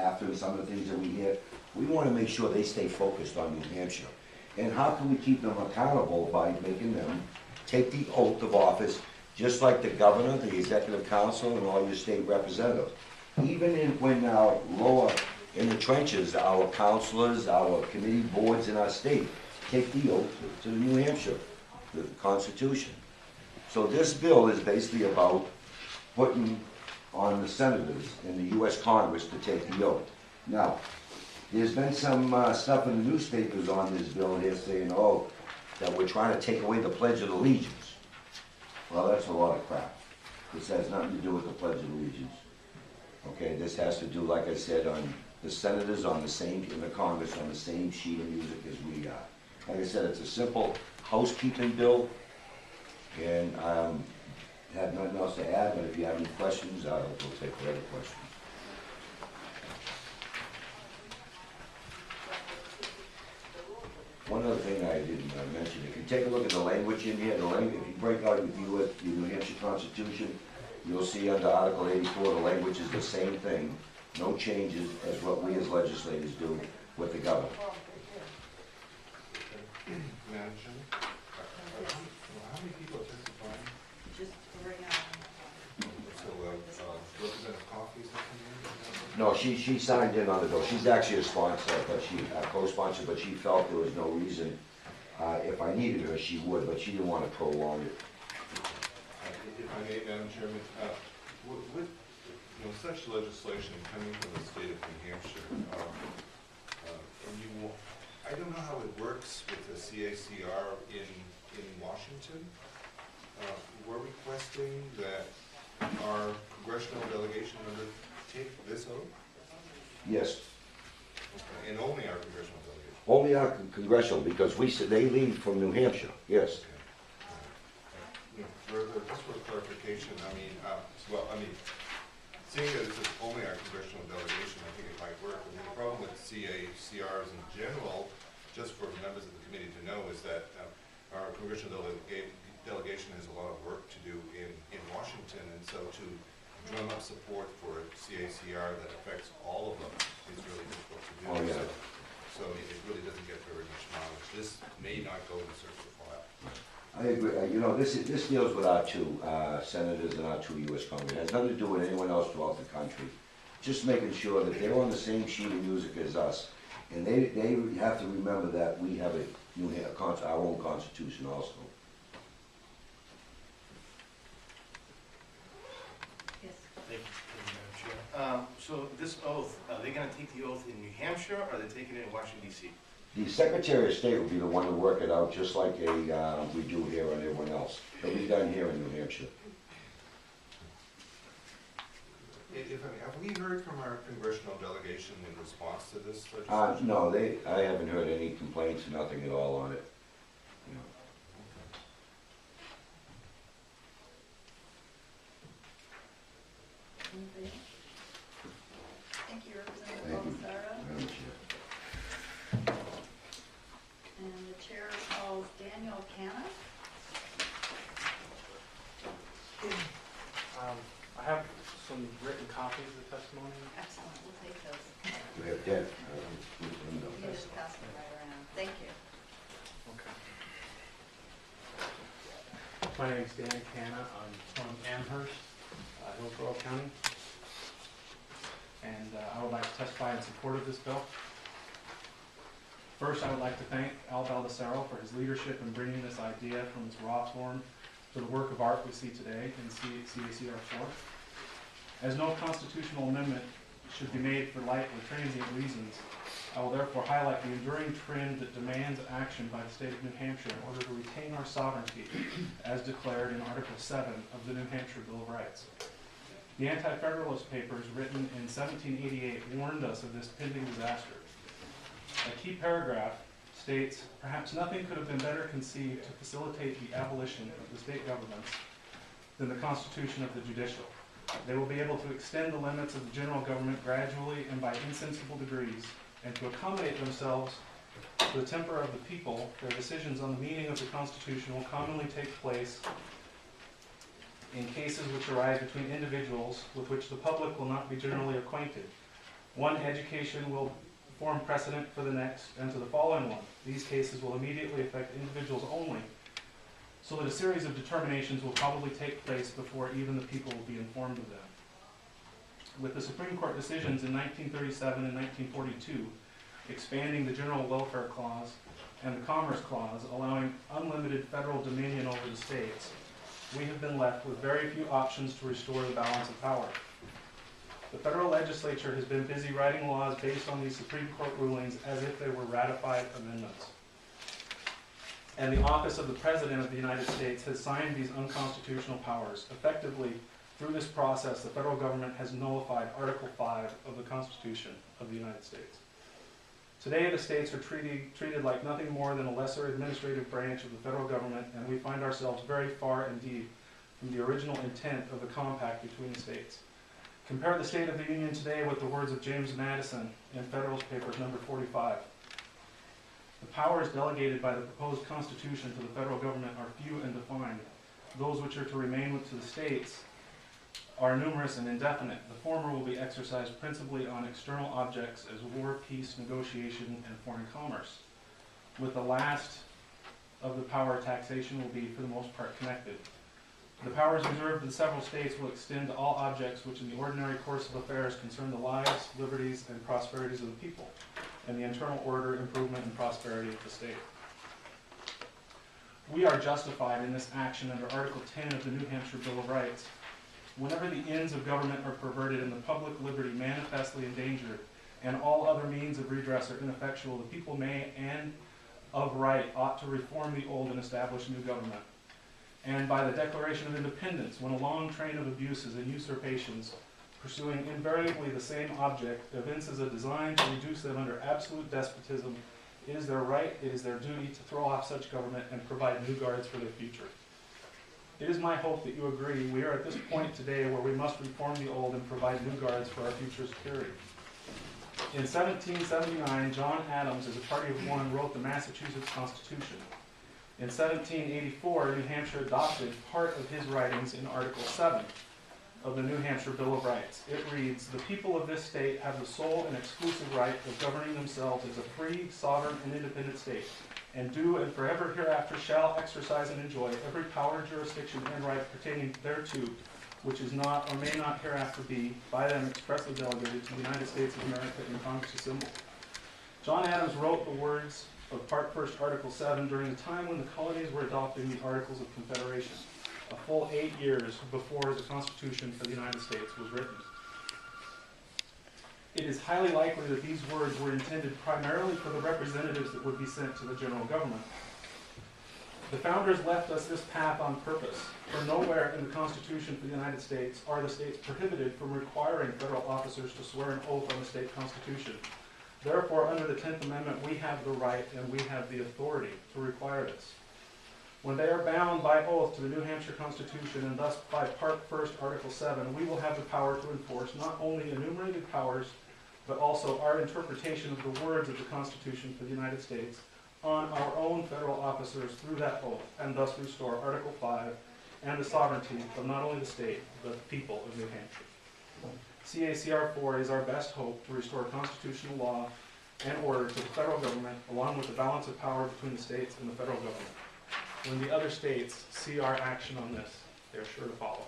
after and some of the things that we hear, we want to make sure they stay focused on New Hampshire. And how can we keep them accountable by making them take the oath of office, just like the governor, the executive council, and all your state representatives. Even when lower in the trenches, our councilors, our committee boards in our state take the oath to the New Hampshire, the Constitution. So this bill is basically about putting on the senators in the U.S. Congress to take the oath. Now, there's been some stuff in the newspapers on this bill here saying, oh, that we're trying to take away the Pledge of Allegiance. Well, that's a lot of crap. This has nothing to do with the Pledge of Allegiance. Okay, this has to do, like I said, on the senators on the same, in the Congress, on the same sheet of music as we are. Like I said, it's a simple housekeeping bill, and I have nothing else to add, but if you have any questions, we'll take whatever questions. One other thing I didn't mention, if you take a look at the language in here, if you break out with the New Hampshire Constitution, you'll see under Article 84, the language is the same thing, no changes as what we as legislators do with the governor. Madam Chairman, how many people are testifying? Just right now. So, Representative Coffey's not coming in? No, she signed in on the bill. She's actually a sponsor, but she co-sponsored, but she felt there was no reason. If I needed her, she would, but she didn't want to prolong it. If I may, Madam Chairman, with such legislation coming from the state of New Hampshire, I don't know how it works with the CACR in Washington. We're requesting that our congressional delegation undertake this oath? Yes, Okay. And only our congressional delegation? only our congressional, because they leave from New Hampshire, yes. Further, just for clarification, seeing that this is only our congressional delegation, I think it might work. I mean, the problem with CACRs in general, just for members of the committee to know, is that our congressional delegation has a lot of work to do in Washington, and so to drum up support for a CACR that affects all of them is really difficult to do. Oh, yeah. So it really doesn't get very much mileage. This may not go in the circular file. I agree. This deals with our two senators and our two U.S. Congress. It has nothing to do with anyone else throughout the country. Just making sure that they're on the same sheet of music as us. And they have to remember that we have our own Constitution also. Yes. Thank you, Madam Chair. So this oath, are they going to take the oath in New Hampshire, or are they taking it in Washington, D.C.? The Secretary of State will be the one to work it out, just like we do here on everyone else. It'll be done here in New Hampshire. Have we heard from our congressional delegation in response to this legislation? No, I haven't heard any complaints, nothing at all on it. You know. Anybody else? Thank you, Representative Thank you, Baldessaro. Madam Chair. And the chair calls Daniel Canna. I have some written copies of the testimony. Excellent, we'll take those. We have 10. You can just pass them right around. Thank you. Okay. My name's Dan Canna. I'm from Amherst, Hillsborough County. And I would like to testify in support of this bill. First, I would like to thank Al Baldessaro for his leadership in bringing this idea from its raw form to the work of art we see today in CACR 4. As no constitutional amendment should be made for light or transient reasons, I will therefore highlight the enduring trend that demands action by the state of New Hampshire in order to retain our sovereignty, as declared in Article 7 of the New Hampshire Bill of Rights. The Anti-Federalist Papers, written in 1788, warned us of this pending disaster. A key paragraph states, "Perhaps nothing could have been better conceived to facilitate the abolition of the state governments than the constitution of the judicial. They will be able to extend the limits of the general government gradually and by insensible degrees, and to accommodate themselves to the temper of the people. Their decisions on the meaning of the Constitution will commonly take place in cases which arise between individuals with which the public will not be generally acquainted. One education will form precedent for the next and to the following one. These cases will immediately affect individuals only, so that a series of determinations will probably take place before even the people will be informed of them. With the Supreme Court decisions in 1937 and 1942 expanding the General Welfare Clause and the Commerce Clause, allowing unlimited federal dominion over the states, we have been left with very few options to restore the balance of power. The federal legislature has been busy writing laws based on these Supreme Court rulings as if they were ratified amendments. And the office of the President of the United States has signed these unconstitutional powers. Effectively, through this process, the federal government has nullified Article 5 of the Constitution of the United States. Today, the states are treated like nothing more than a lesser administrative branch of the federal government, and we find ourselves very far indeed from the original intent of the compact between the states. Compare the State of the Union today with the words of James Madison in Federalist Papers number 45. The powers delegated by the proposed Constitution to the federal government are few and defined. Those which are to remain to the states are numerous and indefinite. The former will be exercised principally on external objects as war, peace, negotiation, and foreign commerce. With the last of the power, taxation will be, for the most part, connected. The powers reserved to the several states will extend to all objects which in the ordinary course of affairs concern the lives, liberties, and prosperities of the people, and the internal order, improvement, and prosperity of the state. We are justified in this action under Article 10 of the New Hampshire Bill of Rights. Whenever the ends of government are perverted and the public liberty manifestly endangered, and all other means of redress are ineffectual, the people may, and of right, ought to reform the old and establish new government. And by the Declaration of Independence, when a long train of abuses and usurpations, pursuing invariably the same object, evinces a design to reduce them under absolute despotism, it is their right, it is their duty to throw off such government and provide new guards for their future. It is my hope that you agree we are at this point today where we must reform the old and provide new guards for our future security. In 1779, John Adams, as a party of one, wrote the Massachusetts Constitution. In 1784, New Hampshire adopted part of his writings in Article 7 of the New Hampshire Bill of Rights. It reads, "The people of this state have the sole and exclusive right of governing themselves as a free, sovereign, and independent state, and do and forever hereafter shall exercise and enjoy every power, jurisdiction, and right pertaining thereto, which is not or may not hereafter be by them expressly delegated to the United States of America in Congress assembled." John Adams wrote the words of Part 1, Article 7 during the time when the colonies were adopting the Articles of Confederation, a full 8 years before the Constitution for the United States was written. It is highly likely that these words were intended primarily for the representatives that would be sent to the general government. The founders left us this path on purpose, for nowhere in the Constitution for the United States are the states prohibited from requiring federal officers to swear an oath on the state constitution. Therefore, under the 10th Amendment, we have the right and we have the authority to require this. When they are bound by oath to the New Hampshire Constitution and thus by Part 1, Article 7, we will have the power to enforce not only enumerated powers, but also our interpretation of the words of the Constitution for the United States on our own federal officers through that oath, and thus restore Article 5 and the sovereignty of not only the state, but the people of New Hampshire. CACR 4 is our best hope to restore constitutional law and order to the federal government, along with the balance of power between the states and the federal government. When the other states see our action on this, they're sure to follow.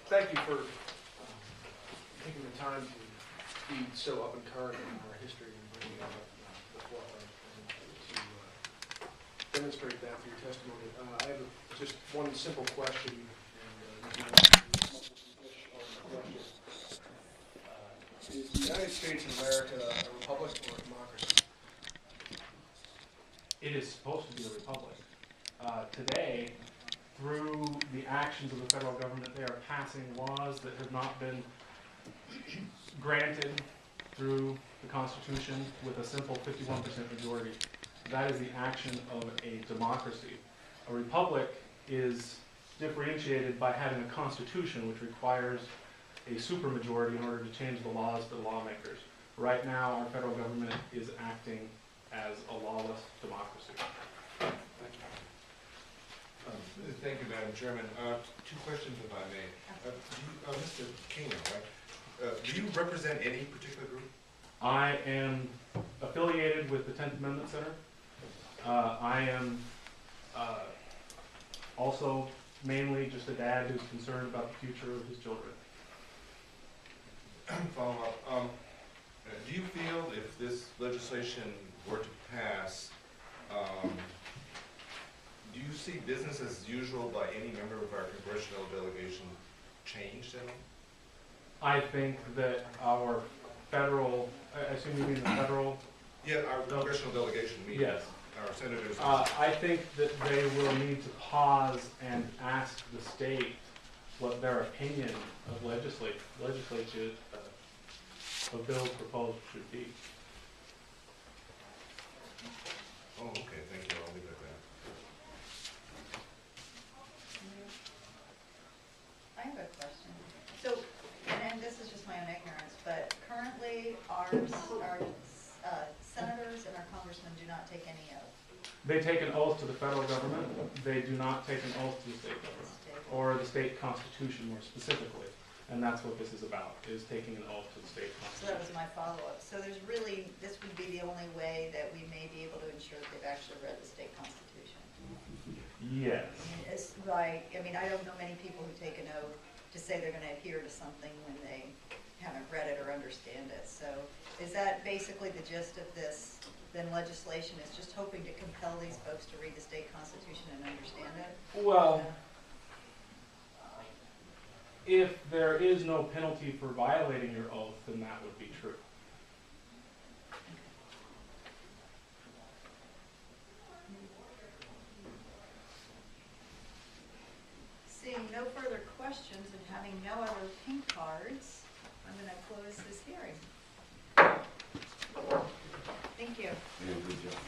Thank you for taking the time to be so up and current in our history and bringing it up the forefront and to demonstrate that through your testimony. I have just one simple question, and is the United States of America a republic or a democracy? It is supposed to be a republic. Today, through the actions of the federal government, they are passing laws that have not been granted through the Constitution with a simple 51% majority. That is the action of a democracy. A republic is differentiated by having a constitution which requires a supermajority in order to change the laws for the lawmakers. Right now, our federal government is acting as a lawless democracy. Thank you. Thank you, Madam Chairman. Two questions, if I may. Mr. Kano, right? Do you represent any particular group? I am affiliated with the 10th Amendment Center. I am also mainly just a dad who's concerned about the future of his children. Follow up. Do you feel if this legislation were to pass, do you see business as usual by any member of our congressional delegation changed at all? I think that our federal, I assume you mean the federal? Yeah, our congressional delegation meeting. Yes. Our senators. I think that they will need to pause and ask the state what their opinion of legislature of bills proposed should be. Oh, okay, thank you. I'll leave it at that. I have a question. So, and this is just my own ignorance, but currently our senators and our congressmen do not take any oath. They take an oath to the federal government. They do not take an oath to the state government, or the state constitution more specifically. And that's what this is about, is taking an oath to the state So that constitution. was my follow-up. So there's really, this would be the only way that we may be able to ensure that they've actually read the state constitution. Yes. I mean, it's like, I mean, I don't know many people who take an oath to say they're gonna adhere to something when they haven't read it or understand it. So is that basically the gist of this, then legislation is just hoping to compel these folks to read the state constitution and understand it? Well, if there is no penalty for violating your oath, then that would be true. Seeing no further questions and having no other pink cards, I'm gonna close this hearing. Thank you. Yeah, good job.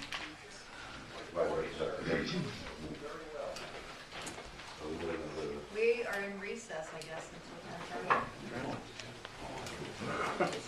Right. We are in recess, I guess, until 10:30.